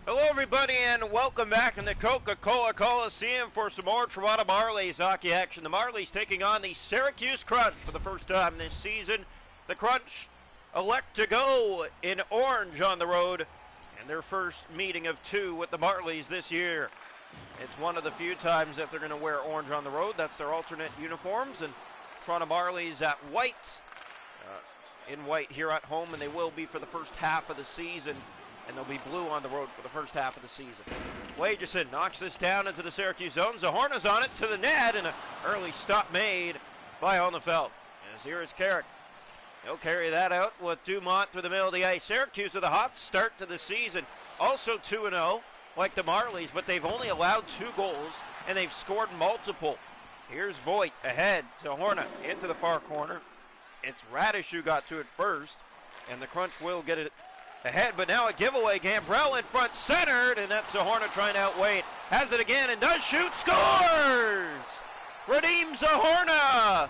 Hello, everybody, and welcome back in the Coca-Cola Coliseum for some more Toronto Marlies hockey action. The Marlies taking on the Syracuse Crunch for the first time this season. The Crunch elect to go in orange on the road, and their first meeting of two with the Marlies this year. It's one of the few times that they're going to wear orange on the road. That's their alternate uniforms, and Toronto Marlies at white, in white here at home, and they will be for the first half of the season. And they'll be blue on the road for the first half of the season. Wagerson knocks this down into the Syracuse zone. Zahorna's on it to the net, and an early stop made by Olnefeld. As here is Carrick. He'll carry that out with Dumont through the middle of the ice. Syracuse with a hot start to the season. Also 2-0, like the Marlies, but they've only allowed 2 goals, and they've scored multiple. Here's Voigt ahead. Zahorna into the far corner. It's Radish who got to it first, and the Crunch will get it ahead, but now a giveaway. Gambrell in front, centered, and that's Zahorna trying to outweigh it. Has it again and does shoot, scores! Redeems Zahorna!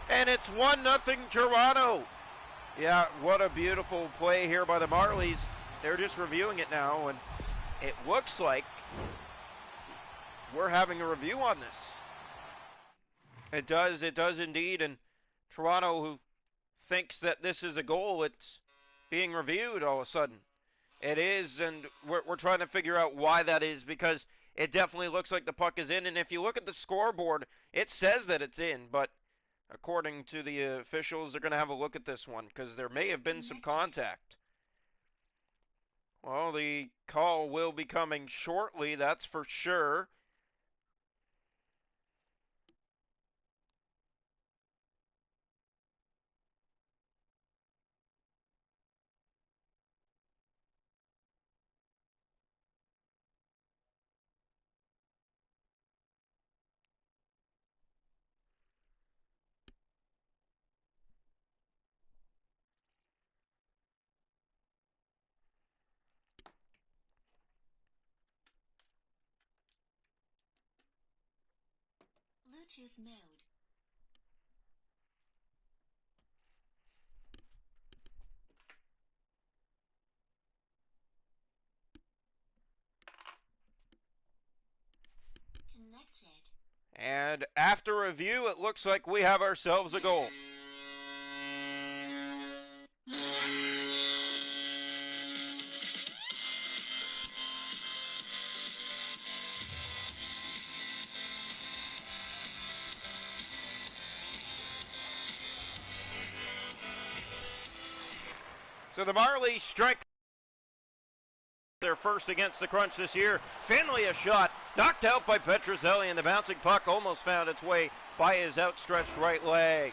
And it's 1-0 Toronto. Yeah, what a beautiful play here by the Marlies. They're just reviewing it now, and it looks like we're having a review on this. It does indeed, and Toronto, who thinks that this is a goal, it's being reviewed all of a sudden. It is, and we're trying to figure out why that is, because it definitely looks like the puck is in, and if you look at the scoreboard, it says that it's in, but according to the officials, they're going to have a look at this one, because there may have been some contact. Well, the call will be coming shortly, that's for sure. Bluetooth mode. Connected. And after review, it looks like we have ourselves a goal. So the Marlies strike their first against the Crunch this year. Finley a shot, knocked out by Petrozelli, and the bouncing puck almost found its way by his outstretched right leg.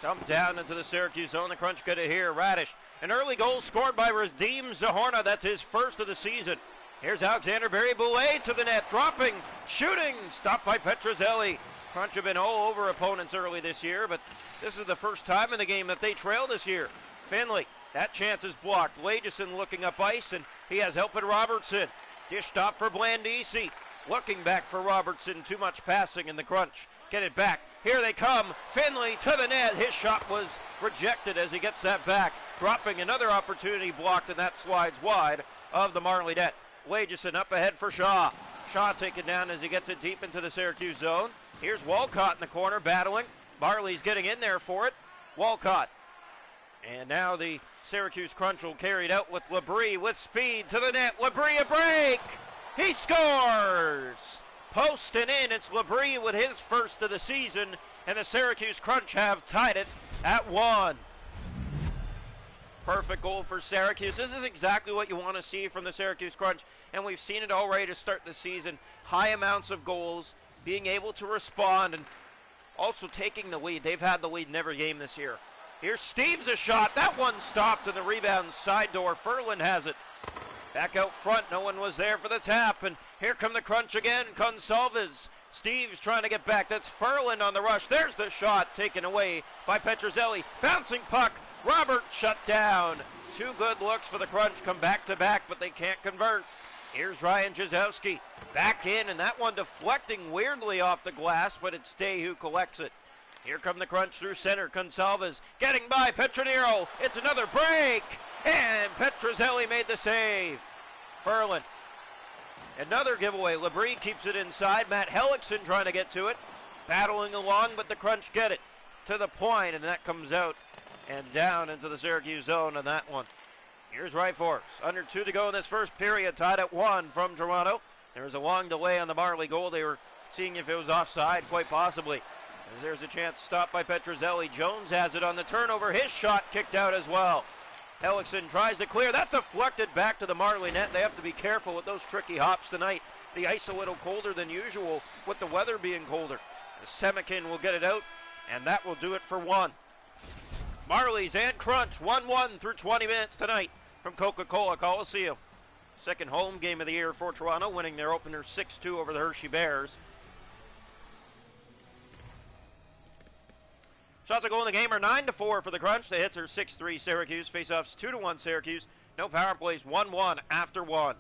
Dumped down into the Syracuse zone. The Crunch get it here. Radish, an early goal scored by Redeem Zahorna. That's his first of the season. Here's Alexander Barry-Boulet to the net, dropping, shooting, stopped by Petrozelli. Crunch have been all over opponents early this year, but this is the first time in the game that they trail this year. Finley, that chance is blocked. Lageson looking up ice, and he has help at Robertson. Dish stop for Blandisi. Looking back for Robertson. Too much passing in the Crunch. Get it back. Here they come. Finley to the net. His shot was rejected as he gets that back. Dropping another opportunity blocked, and that slides wide of the Marley net. Lageson up ahead for Shaw. Shaw taken down as he gets it deep into the Syracuse zone. Here's Walcott in the corner battling. Marley's getting in there for it. Walcott. And now the Syracuse Crunch will carry it out with Labrie with speed to the net. Labrie a break! He scores! Post and in, it's Labrie with his first of the season, and the Syracuse Crunch have tied it at 1. Perfect goal for Syracuse. This is exactly what you want to see from the Syracuse Crunch, and we've seen it already to start the season. High amounts of goals, being able to respond, and also taking the lead. They've had the lead in every game this year. Here's Steves a shot. That one stopped, and the rebound side door. Ferland has it. Back out front. No one was there for the tap. And here come the Crunch again. Consalves. Steves trying to get back. That's Ferland on the rush. There's the shot taken away by Petrozelli. Bouncing puck. Robert shut down. 2 good looks for the Crunch. Come back to back, but they can't convert. Here's Ryan Jazowski. Back in, and that one deflecting weirdly off the glass, but it's Day who collects it. Here come the Crunch through center. Consalves getting by Petronero. It's another break. And Petrozelli made the save. Ferland Another giveaway. Labrie keeps it inside. Matt Hellickson trying to get to it. Battling along, but the Crunch get it to the point, and that comes out and down into the Syracuse zone on that one. Here's Ryforce. Under 2 to go in this first period. Tied at 1 from Toronto. There was a long delay on the Marley goal. They were seeing if it was offside, quite possibly. As there's a chance stopped by Petrozelli. Jones has it on the turnover. His shot kicked out as well. Hellickson tries to clear. That deflected back to the Marley net. They have to be careful with those tricky hops tonight. The ice a little colder than usual with the weather being colder. Semikin will get it out, and that will do it for 1. Marlies and Crunch 1-1 through 20 minutes tonight from Coca-Cola Coliseum. Second home game of the year for Toronto, winning their opener 6-2 over the Hershey Bears. Shots on goal in the game are 9-4 for the Crunch. The hits are 6-3 Syracuse. Faceoffs 2-1 Syracuse. No power plays, 1-1 after 1.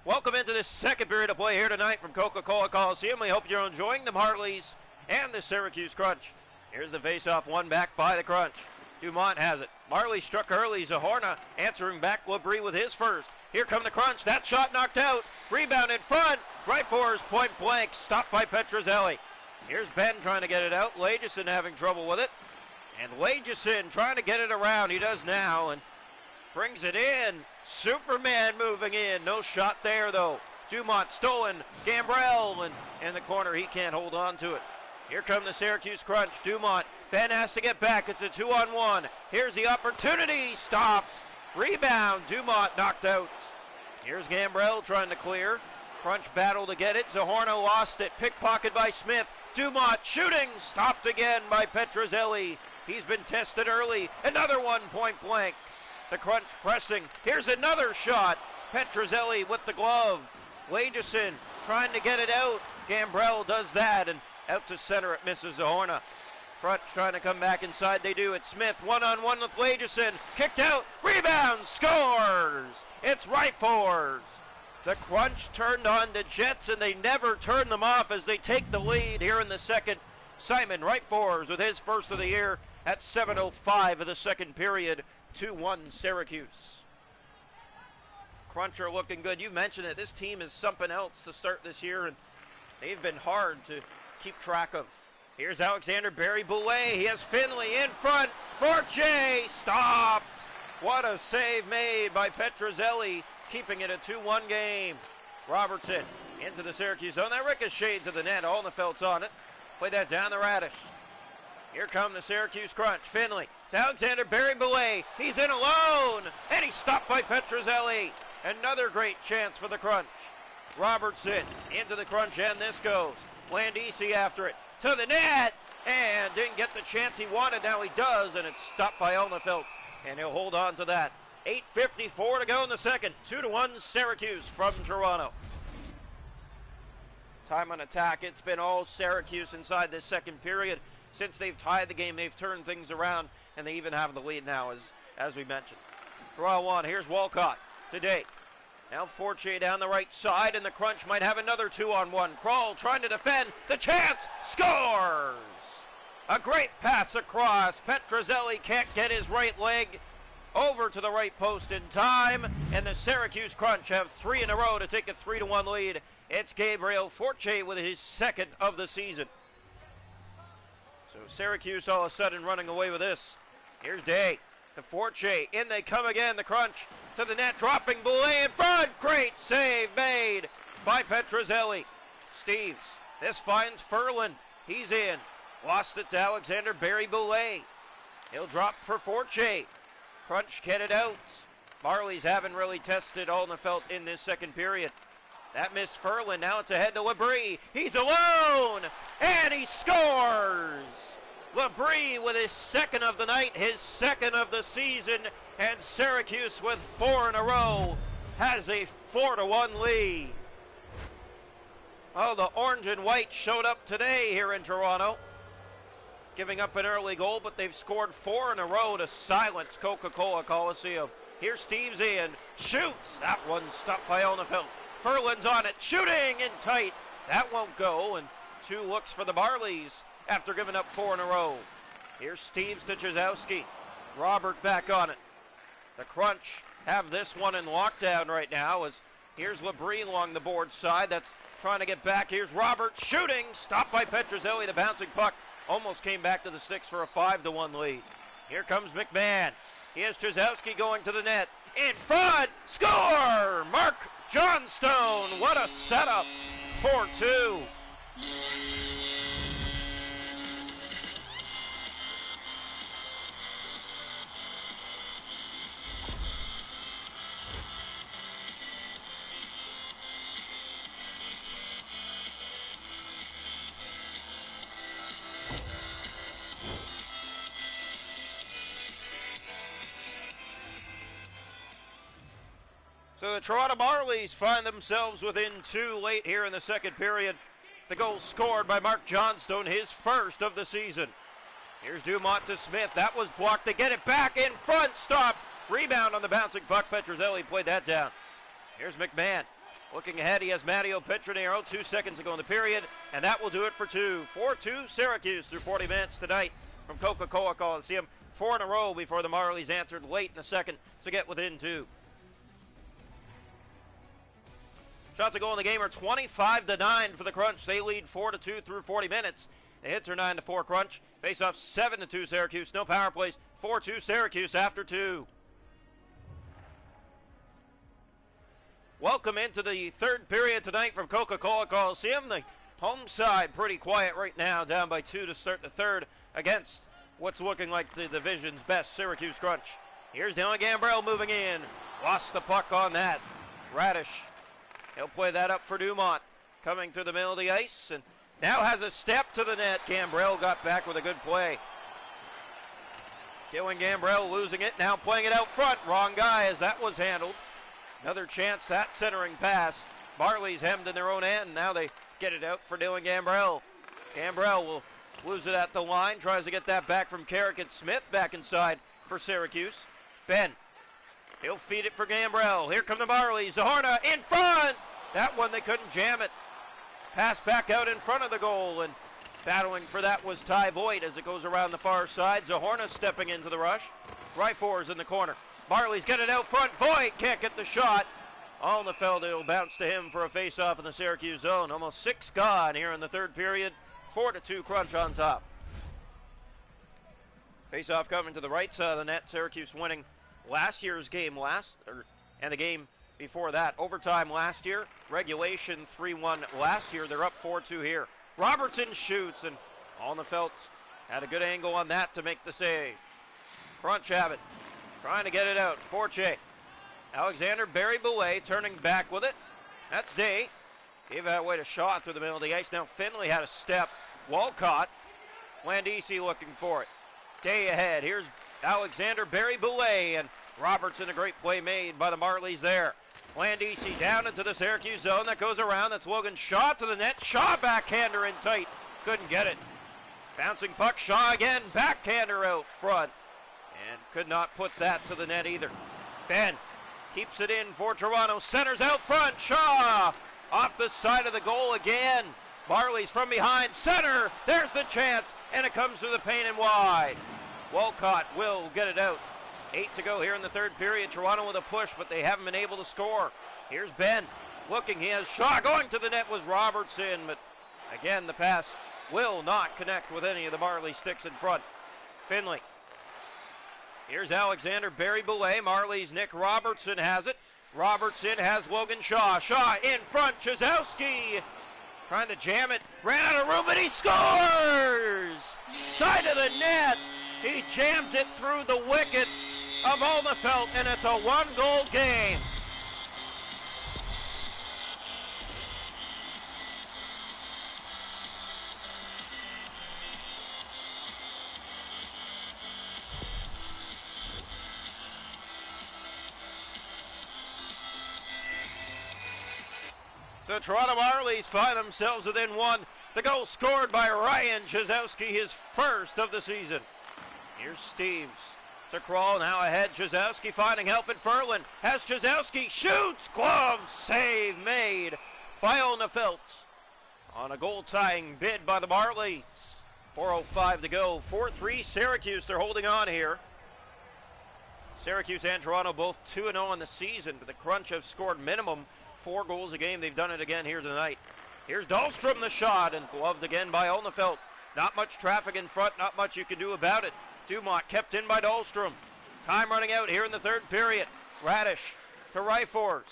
Welcome into this second period of play here tonight from Coca-Cola Coliseum. We hope you're enjoying the Marlies and the Syracuse Crunch. Here's the faceoff, one back by the Crunch. Dumont has it. Marley struck early. Zahorna answering back. Labrie with his first. Here come the Crunch. That shot knocked out. Rebound in front. Right for his point blank. Stopped by Petrozelli. Here's Ben trying to get it out. Lageson having trouble with it. And Lageson trying to get it around. He does now and brings it in. Superman moving in. No shot there though. Dumont stolen. Gambrell and in the corner. He can't hold on to it. Here come the Syracuse Crunch. Dumont. Ben has to get back. It's a 2-on-1. Here's the opportunity. Stopped. Rebound. Dumont knocked out. Here's Gambrell trying to clear. Crunch battle to get it. Zahorna lost it. Pickpocket by Smith. Dumont shooting. Stopped again by Petrozelli. He's been tested early. Another one point blank. The Crunch pressing. Here's another shot. Petrozelli with the glove. Lageson trying to get it out. Gambrell does that and out to center. It misses Zahorna. Crunch trying to come back inside. They do. It's Smith one-on-one with Lageson. Kicked out. Rebound. Scores. It's Ryforce. The Crunch turned on the Jets and they never turn them off as they take the lead here in the second. Simon Ryforce with his first of the year at 7:05 of the second period. 2-1 Syracuse. Crunch are looking good. You mentioned it. This team is something else to start this year, and they've been hard to keep track of. Here's Alexander Barry-Boulet. He has Finley in front. Forche stopped. What a save made by Petrozelli, keeping it a 2-1 game. Robertson into the Syracuse zone. That ricocheted to the net. Alnefeld's on it. Play that down the Radish. Here come the Syracuse Crunch. Finley to Alexander Barry-Boulet. He's in alone, and he's stopped by Petrozelli. Another great chance for the Crunch. Robertson into the Crunch, and this goes. Landisi after it to the net, and didn't get the chance he wanted. Now he does, and it's stopped by Alnefeld, and he'll hold on to that. 8:54 to go in the second. 2-1 Syracuse from Toronto. Time on attack. It's been all Syracuse inside this second period. Since they've tied the game, they've turned things around, and they even have the lead now, as we mentioned. Draw one. Here's Walcott today. Now Forche down the right side, and the Crunch might have another 2-on-1. Kroll trying to defend. The chance. Scores! A great pass across. Petrozelli can't get his right leg over to the right post in time, and the Syracuse Crunch have 3 in a row to take a 3-1 lead. It's Gabriel Forche with his second of the season. So Syracuse all of a sudden running away with this. Here's Day to Forche. In they come again. The Crunch to the net, dropping Boulet in front. Great save made by Petrozelli. Steves. This finds Ferland. He's in. Lost it to Alexander Barry-Boulet. He'll drop for Forche. Crunch get it out. Marlies haven't really tested Alnefeld in this second period. That missed Ferland. Now it's ahead to Labrie. He's alone, and he scores. Labrie with his second of the night, his second of the season, and Syracuse with 4 in a row has a 4-1 lead. Oh, the orange and white showed up today here in Toronto, giving up an early goal, but they've scored 4 in a row to silence Coca-Cola Coliseum. Here's Steves in, shoots. That one stopped by Alnefeld. Ferland's on it, shooting in tight. That won't go, and 2 looks for the Marlies after giving up 4 in a row. Here's Steves to Jazowski. Robert back on it. The Crunch have this one in lockdown right now as Here's Labrie along the board side. That's trying to get back. Here's Roberts shooting. Stopped by Petrozelli. The bouncing puck almost came back to the six for a 5-1 lead. Here comes McMahon. Here's Chazowski going to the net. In front. Score! Mark Johnstone. What a setup. 4-2. So the Toronto Marlies find themselves within 2 late here in the second period. The goal scored by Mark Johnstone, his first of the season. Here's Dumont to Smith. That was blocked. They get it back in front. Stop. Rebound on the bouncing puck. Petrozelli played that down. Here's McMahon. Looking ahead, he has Matteo Petronero. 2 seconds to go in the period, and that will do it for two. 4-2 Syracuse through 40 minutes tonight from Coca-Cola Coliseum. 4 in a row before the Marlies answered late in the second to get within 2. Shots to go in the game are 25-9 for the Crunch. They lead 4-2 through 40 minutes. The hits are 9-4 Crunch. Face-off 7-2 Syracuse. No power plays. 4-2 Syracuse after 2. Welcome into the third period tonight from Coca-Cola Coliseum. The home side pretty quiet right now, down by 2 to start the third against what's looking like the division's best Syracuse Crunch. Here's Dylan Gambrell moving in. Lost the puck on that. Radish. He'll play that up for Dumont. Coming through the middle of the ice and now has a step to the net. Gambrell got back with a good play. Dylan Gambrell losing it. Now playing it out front. Wrong guy as that was handled. Another chance, that centering pass. Marlies hemmed in their own end. Now they get it out for Dylan Gambrell. Gambrell will lose it at the line. Tries to get that back from Carrick and Smith back inside for Syracuse. Ben. He'll feed it for Gambrell. Here come the Marlies. Zahorna in front. That one they couldn't jam it. Pass back out in front of the goal, and battling for that was Ty Voigt as it goes around the far side. Zahorna stepping into the rush. Ryfor's in the corner. Marlies get it out front. Voigt can't get the shot. Alnefeld will bounce to him for a face-off in the Syracuse zone. Almost 6 gone here in the third period. 4-2 Crunch on top. Face-off coming to the right side of the net. Syracuse winning last year's game and the game before that. Overtime last year, regulation 3-1 last year. They're up 4-2 here. Robertson shoots, and Alnefeld had a good angle on that to make the save. Crunch have it, trying to get it out. Forche. Alexander Barry-Boulet turning back with it. That's Day. Gave that away to Shaw through the middle of the ice. Now Finley had a step. Walcott. Landisi looking for it. Day ahead. Here's Alexander Barry-Boulet, and Robertson, a great play made by the Marlies there. Landisi down into the Syracuse zone. That goes around. That's Logan Shaw to the net. Shaw backhander in tight. Couldn't get it. Bouncing puck. Shaw again. Backhander out front. And could not put that to the net either. Ben keeps it in for Toronto. Centers out front. Shaw off the side of the goal again. Marlies from behind. Center. There's the chance. And it comes through the paint and wide. Walcott will get it out. 8 to go here in the third period. Toronto with a push, but they haven't been able to score. Here's Ben looking. He has Shaw. Going to the net was Robertson, but again, the pass will not connect with any of the Marley sticks in front. Finley. Here's Alexander Barry-Boulet. Marlies' Nick Robertson has it. Robertson has Logan Shaw. Shaw in front. Chazowski trying to jam it. Ran out of room, but he scores! Side of the net. He jams it through the wickets of Alnefeld, and it's a 1-goal game. The Toronto Marlies find themselves within 1. The goal scored by Ryan Chazowski, his first of the season. Here's Steves to crawl, now ahead. Chazowski finding help at Ferland. Has Chazowski, shoots, glove, save made by Alnefeld on a goal-tying bid by the Marlies. 4:05 to go. 4-3 Syracuse, they're holding on here. Syracuse and Toronto both 2-0 in the season, but the Crunch have scored minimum 4 goals a game. They've done it again here tonight. Here's Dahlstrom, the shot, and gloved again by Olnefelt. Not much traffic in front, not much you can do about it. Dumont kept in by Dahlstrom. Time running out here in the third period. Radish to Ryfors.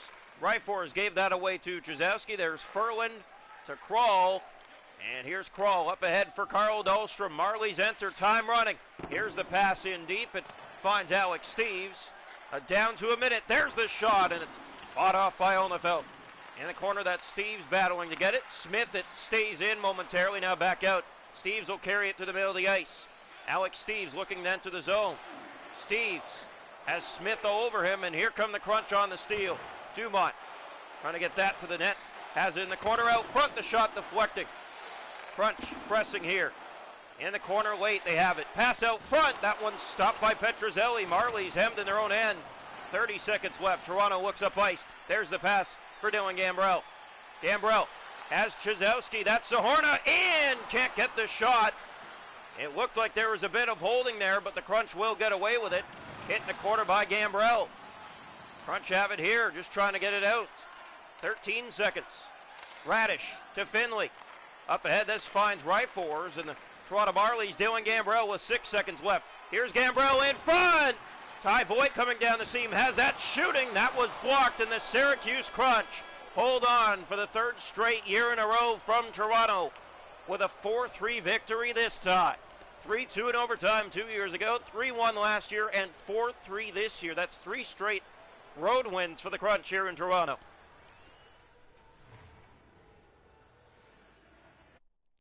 Ryfors gave that away to Trzewski. There's Ferland to Kroll. And here's Kroll up ahead for Carl Dahlstrom. Marlies enter, time running. Here's the pass in deep. It finds Alex Steeves. Down to a minute. There's the shot, and it's fought off by Olnefelt. In the corner, that's Steeves battling to get it. Smith, it stays in momentarily, now back out. Steeves will carry it to the middle of the ice. Alex Steeves looking then to the zone. Steeves has Smith all over him, and here come the Crunch on the steal. Dumont trying to get that to the net. Has it in the corner out front, the shot deflecting. Crunch pressing here. In the corner late, they have it. Pass out front, that one's stopped by Petrozelli. Marlies hemmed in their own end. 30 seconds left, Toronto looks up ice. There's the pass for Dylan Gambrell. Gambrell has Trzewski, that's Sahorna, and can't get the shot. It looked like there was a bit of holding there, but the Crunch will get away with it. Hit in the corner by Gambrell. Crunch have it here, just trying to get it out. 13 seconds. Radish to Finley. Up ahead, this finds Ryfors, and the Toronto Marlies, Dylan Gambrell with 6 seconds left. Here's Gambrell in front. Ty Voigt coming down the seam, has that shooting. That was blocked, and the Syracuse Crunch hold on for the third straight year in a row from Toronto with a 4-3 victory this time. 3-2 in overtime 2 years ago, 3-1 last year, and 4-3 this year. That's 3 straight road wins for the Crunch here in Toronto.